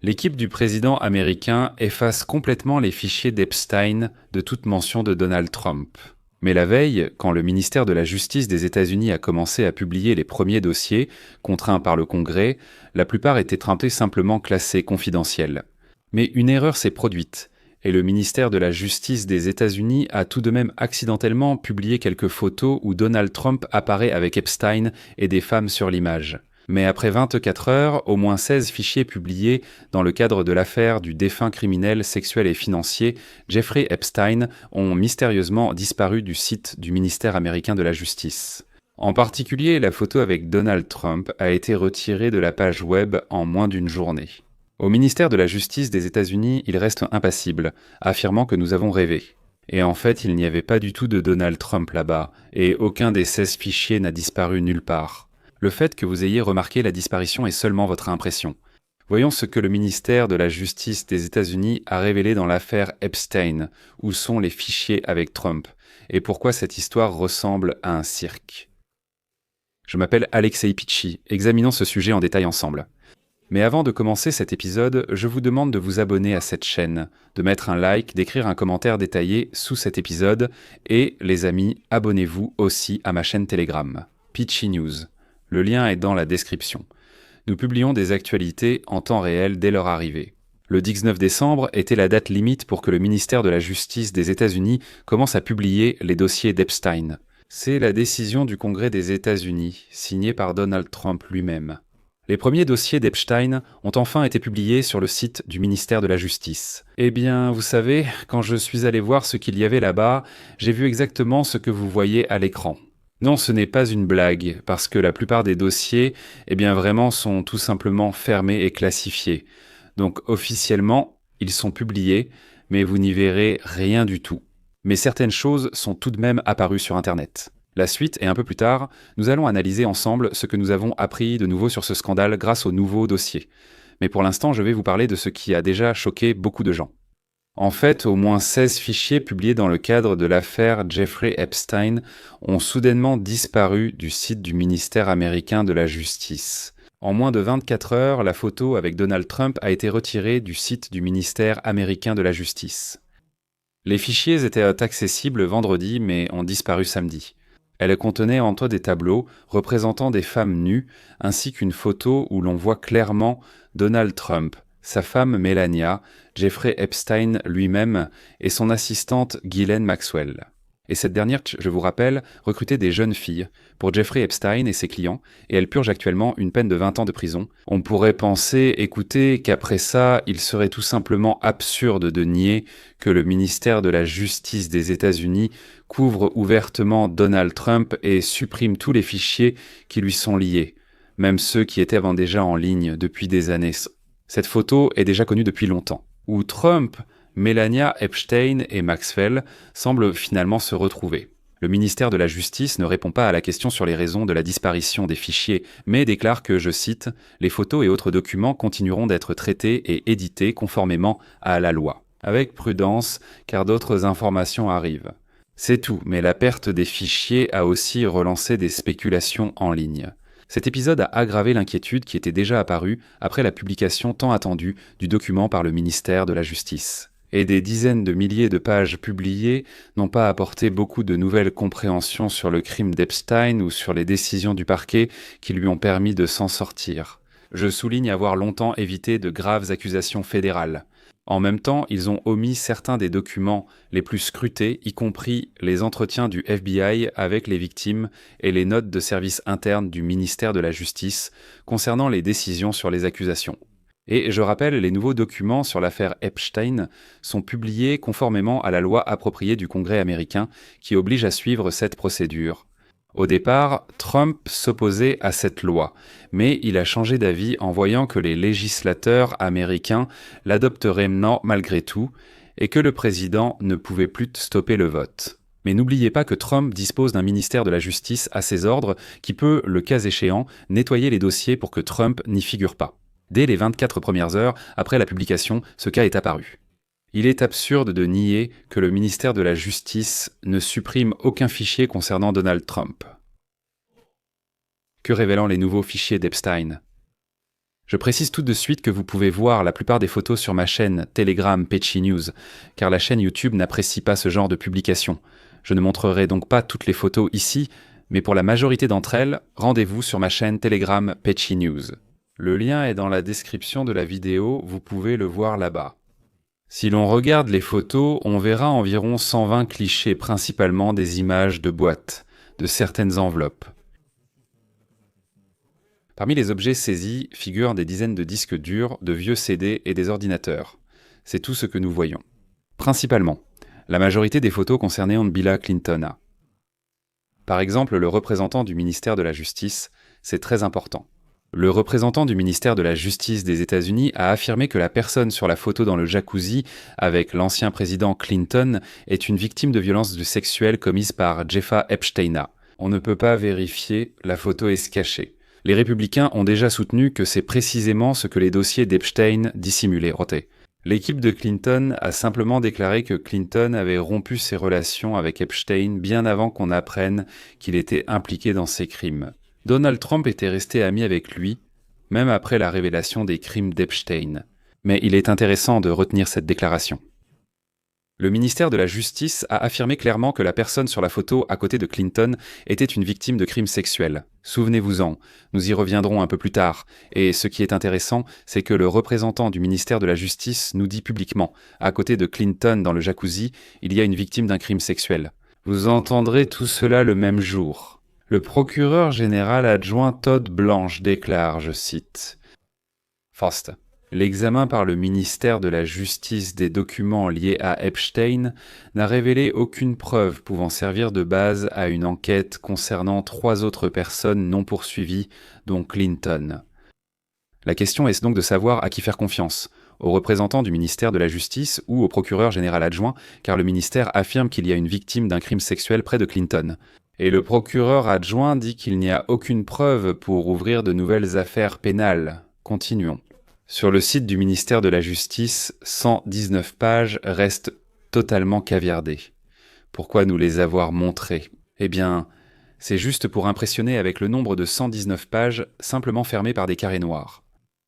L'équipe du président américain efface complètement les fichiers d'Epstein de toute mention de Donald Trump. Mais la veille, quand le ministère de la Justice des États-Unis a commencé à publier les premiers dossiers, contraints par le Congrès, la plupart étaient simplement classés confidentiels. Mais une erreur s'est produite, et le ministère de la Justice des États-Unis a tout de même accidentellement publié quelques photos où Donald Trump apparaît avec Epstein et des femmes sur l'image. Mais après 24 heures, au moins 16 fichiers publiés dans le cadre de l'affaire du défunt criminel sexuel et financier Jeffrey Epstein ont mystérieusement disparu du site du ministère américain de la Justice. En particulier, la photo avec Donald Trump a été retirée de la page web en moins d'une journée. Au ministère de la Justice des États-Unis, il reste impassible, affirmant que nous avons rêvé. Et en fait, il n'y avait pas du tout de Donald Trump là-bas, et aucun des 16 fichiers n'a disparu nulle part. Le fait que vous ayez remarqué la disparition est seulement votre impression. Voyons ce que le ministère de la Justice des États-Unis a révélé dans l'affaire Epstein, où sont les fichiers avec Trump, et pourquoi cette histoire ressemble à un cirque. Je m'appelle Alexei Pitchi, examinons ce sujet en détail ensemble. Mais avant de commencer cet épisode, je vous demande de vous abonner à cette chaîne, de mettre un like, d'écrire un commentaire détaillé sous cet épisode, et, les amis, abonnez-vous aussi à ma chaîne Telegram, Pitchi News. Le lien est dans la description. Nous publions des actualités en temps réel dès leur arrivée. Le 19 décembre était la date limite pour que le ministère de la Justice des États-Unis commence à publier les dossiers d'Epstein. C'est la décision du Congrès des États-Unis, signée par Donald Trump lui-même. Les premiers dossiers d'Epstein ont enfin été publiés sur le site du ministère de la Justice. Eh bien, vous savez, quand je suis allé voir ce qu'il y avait là-bas, j'ai vu exactement ce que vous voyez à l'écran. Non, ce n'est pas une blague, parce que la plupart des dossiers, vraiment sont tout simplement fermés et classifiés. Donc officiellement, ils sont publiés, mais vous n'y verrez rien du tout. Mais certaines choses sont tout de même apparues sur Internet. La suite, et un peu plus tard, nous allons analyser ensemble ce que nous avons appris de nouveau sur ce scandale grâce aux nouveaux dossiers. Mais pour l'instant, je vais vous parler de ce qui a déjà choqué beaucoup de gens. En fait, au moins 16 fichiers publiés dans le cadre de l'affaire Jeffrey Epstein ont soudainement disparu du site du ministère américain de la Justice. En moins de 24 heures, la photo avec Donald Trump a été retirée du site du ministère américain de la Justice. Les fichiers étaient accessibles vendredi mais ont disparu samedi. Elle contenait entre des tableaux représentant des femmes nues ainsi qu'une photo où l'on voit clairement Donald Trump, sa femme Melania, Jeffrey Epstein lui-même et son assistante Ghislaine Maxwell. Et cette dernière, je vous rappelle, recrutait des jeunes filles pour Jeffrey Epstein et ses clients, et elle purge actuellement une peine de 20 ans de prison. On pourrait penser, écoutez, qu'après ça, il serait tout simplement absurde de nier que le ministère de la Justice des États-Unis couvre ouvertement Donald Trump et supprime tous les fichiers qui lui sont liés, même ceux qui étaient avant déjà en ligne depuis des années. Cette photo est déjà connue depuis longtemps, où Trump, Melania, Epstein et Maxwell semblent finalement se retrouver. Le ministère de la Justice ne répond pas à la question sur les raisons de la disparition des fichiers, mais déclare que, je cite, « Les photos et autres documents continueront d'être traités et édités conformément à la loi. Avec prudence, car d'autres informations arrivent. » C'est tout, mais la perte des fichiers a aussi relancé des spéculations en ligne. Cet épisode a aggravé l'inquiétude qui était déjà apparue après la publication tant attendue du document par le ministère de la Justice. Et des dizaines de milliers de pages publiées n'ont pas apporté beaucoup de nouvelles compréhensions sur le crime d'Epstein ou sur les décisions du parquet qui lui ont permis de s'en sortir. Je souligne avoir longtemps évité de graves accusations fédérales. En même temps, ils ont omis certains des documents les plus scrutés, y compris les entretiens du FBI avec les victimes et les notes de service interne du ministère de la Justice concernant les décisions sur les accusations. Et je rappelle, les nouveaux documents sur l'affaire Epstein sont publiés conformément à la loi appropriée du Congrès américain qui oblige à suivre cette procédure. Au départ, Trump s'opposait à cette loi, mais il a changé d'avis en voyant que les législateurs américains l'adopteraient malgré tout et que le président ne pouvait plus stopper le vote. Mais n'oubliez pas que Trump dispose d'un ministère de la Justice à ses ordres qui peut, le cas échéant, nettoyer les dossiers pour que Trump n'y figure pas. Dès les 24 premières heures après la publication, ce cas est apparu. Il est absurde de nier que le ministère de la Justice ne supprime aucun fichier concernant Donald Trump. Que révélant les nouveaux fichiers d'Epstein ? Je précise tout de suite que vous pouvez voir la plupart des photos sur ma chaîne Telegram Peachy News, car la chaîne YouTube n'apprécie pas ce genre de publication. Je ne montrerai donc pas toutes les photos ici, mais pour la majorité d'entre elles, rendez-vous sur ma chaîne Telegram Peachy News. Le lien est dans la description de la vidéo, vous pouvez le voir là-bas. Si l'on regarde les photos, on verra environ 120 clichés, principalement des images de boîtes, de certaines enveloppes. Parmi les objets saisis figurent des dizaines de disques durs, de vieux CD et des ordinateurs. C'est tout ce que nous voyons. Principalement, la majorité des photos concernaient Bill Clinton. Par exemple, le représentant du ministère de la Justice, c'est très important. Le représentant du ministère de la Justice des États-Unis a affirmé que la personne sur la photo dans le jacuzzi avec l'ancien président Clinton est une victime de violences sexuelles commises par Jeffrey Epstein. On ne peut pas vérifier, la photo est cachée. Les républicains ont déjà soutenu que c'est précisément ce que les dossiers d'Epstein dissimulaient. L'équipe de Clinton a simplement déclaré que Clinton avait rompu ses relations avec Epstein bien avant qu'on apprenne qu'il était impliqué dans ces crimes. Donald Trump était resté ami avec lui, même après la révélation des crimes d'Epstein. Mais il est intéressant de retenir cette déclaration. Le ministère de la Justice a affirmé clairement que la personne sur la photo à côté de Clinton était une victime de crimes sexuels. Souvenez-vous-en, nous y reviendrons un peu plus tard. Et ce qui est intéressant, c'est que le représentant du ministère de la Justice nous dit publiquement, à côté de Clinton dans le jacuzzi, il y a une victime d'un crime sexuel. Vous entendrez tout cela le même jour. Le procureur général adjoint Todd Blanche déclare, je cite, « First. L'examen par le ministère de la Justice des documents liés à Epstein n'a révélé aucune preuve pouvant servir de base à une enquête concernant 3 autres personnes non poursuivies, dont Clinton. La question est donc de savoir à qui faire confiance, aux représentants du ministère de la Justice ou au procureur général adjoint, car le ministère affirme qu'il y a une victime d'un crime sexuel près de Clinton. Et le procureur adjoint dit qu'il n'y a aucune preuve pour ouvrir de nouvelles affaires pénales. Continuons. Sur le site du ministère de la Justice, 119 pages restent totalement caviardées. Pourquoi nous les avoir montrées? Eh bien, c'est juste pour impressionner avec le nombre de 119 pages simplement fermées par des carrés noirs.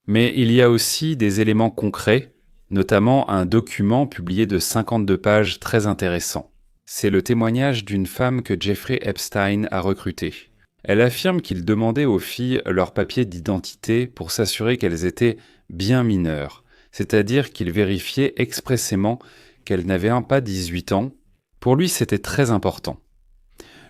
Mais il y a aussi des éléments concrets, notamment un document publié de 52 pages très intéressant. C'est le témoignage d'une femme que Jeffrey Epstein a recrutée. Elle affirme qu'il demandait aux filles leurs papiers d'identité pour s'assurer qu'elles étaient bien mineures, c'est-à-dire qu'il vérifiait expressément qu'elles n'avaient pas 18 ans. Pour lui, c'était très important.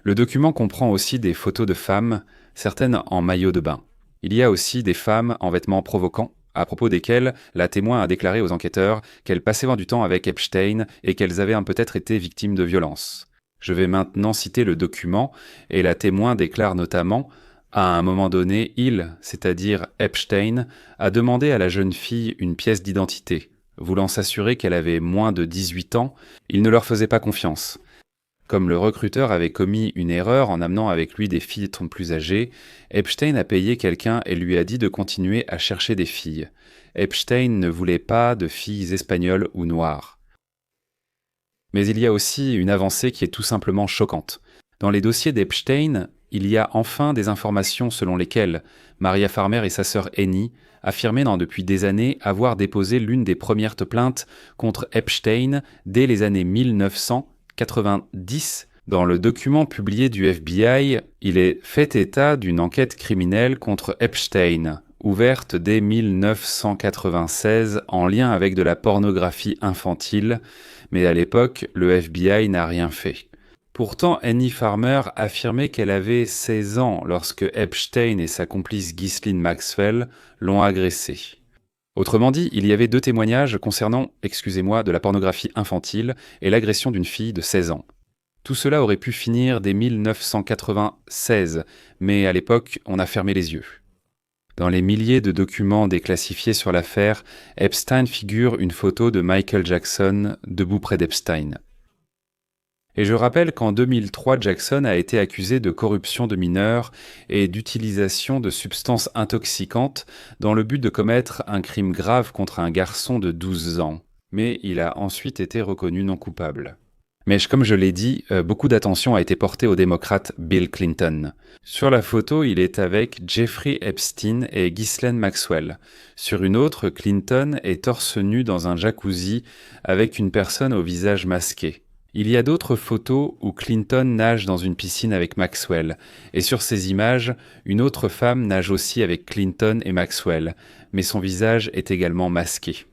Le document comprend aussi des photos de femmes, certaines en maillot de bain. Il y a aussi des femmes en vêtements provocants, à propos desquelles la témoin a déclaré aux enquêteurs qu'elles passaient du temps avec Epstein et qu'elles avaient peut-être été victimes de violences. Je vais maintenant citer le document, et la témoin déclare notamment « À un moment donné, il, c'est-à-dire Epstein, a demandé à la jeune fille une pièce d'identité. Voulant s'assurer qu'elle avait moins de 18 ans, il ne leur faisait pas confiance. Comme le recruteur avait commis une erreur en amenant avec lui des filles plus âgées, Epstein a payé quelqu'un et lui a dit de continuer à chercher des filles. Epstein ne voulait pas de filles espagnoles ou noires. » Mais il y a aussi une avancée qui est tout simplement choquante. Dans les dossiers d'Epstein, il y a enfin des informations selon lesquelles Maria Farmer et sa sœur Annie affirmaient depuis des années avoir déposé l'une des premières plaintes contre Epstein dès les années 1990. Dans le document publié du FBI, il est fait état d'une enquête criminelle contre Epstein, ouverte dès 1996 en lien avec de la pornographie infantile, mais à l'époque, le FBI n'a rien fait. Pourtant, Annie Farmer affirmait qu'elle avait 16 ans lorsque Epstein et sa complice Ghislaine Maxwell l'ont agressée. Autrement dit, il y avait 2 témoignages concernant, de la pornographie infantile et l'agression d'une fille de 16 ans. Tout cela aurait pu finir dès 1996, mais à l'époque, on a fermé les yeux. Dans les milliers de documents déclassifiés sur l'affaire, Epstein figure une photo de Michael Jackson debout près d'Epstein. Et je rappelle qu'en 2003, Jackson a été accusé de corruption de mineurs et d'utilisation de substances intoxicantes dans le but de commettre un crime grave contre un garçon de 12 ans. Mais il a ensuite été reconnu non coupable. Mais comme je l'ai dit, beaucoup d'attention a été portée au démocrate Bill Clinton. Sur la photo, il est avec Jeffrey Epstein et Ghislaine Maxwell. Sur une autre, Clinton est torse nu dans un jacuzzi avec une personne au visage masqué. Il y a d'autres photos où Clinton nage dans une piscine avec Maxwell. Et sur ces images, une autre femme nage aussi avec Clinton et Maxwell, mais son visage est également masqué.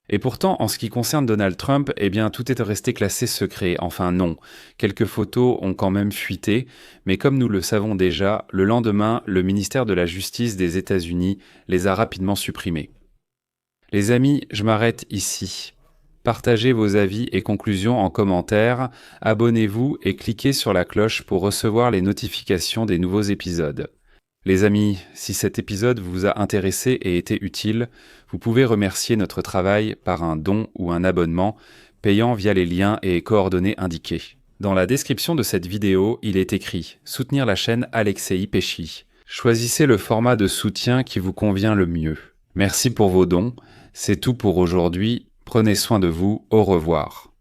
Et pourtant, en ce qui concerne Donald Trump, eh bien, tout est resté classé secret. Enfin non, quelques photos ont quand même fuité, mais comme nous le savons déjà, le lendemain, le ministère de la Justice des États-Unis les a rapidement supprimées. Les amis, je m'arrête ici. Partagez vos avis et conclusions en commentaire, abonnez-vous et cliquez sur la cloche pour recevoir les notifications des nouveaux épisodes. Les amis, si cet épisode vous a intéressé et été utile, vous pouvez remercier notre travail par un don ou un abonnement, payant via les liens et coordonnées indiqués. Dans la description de cette vidéo, il est écrit « Soutenir la chaîne Alexei Pesci ». Choisissez le format de soutien qui vous convient le mieux. Merci pour vos dons, c'est tout pour aujourd'hui, prenez soin de vous, au revoir.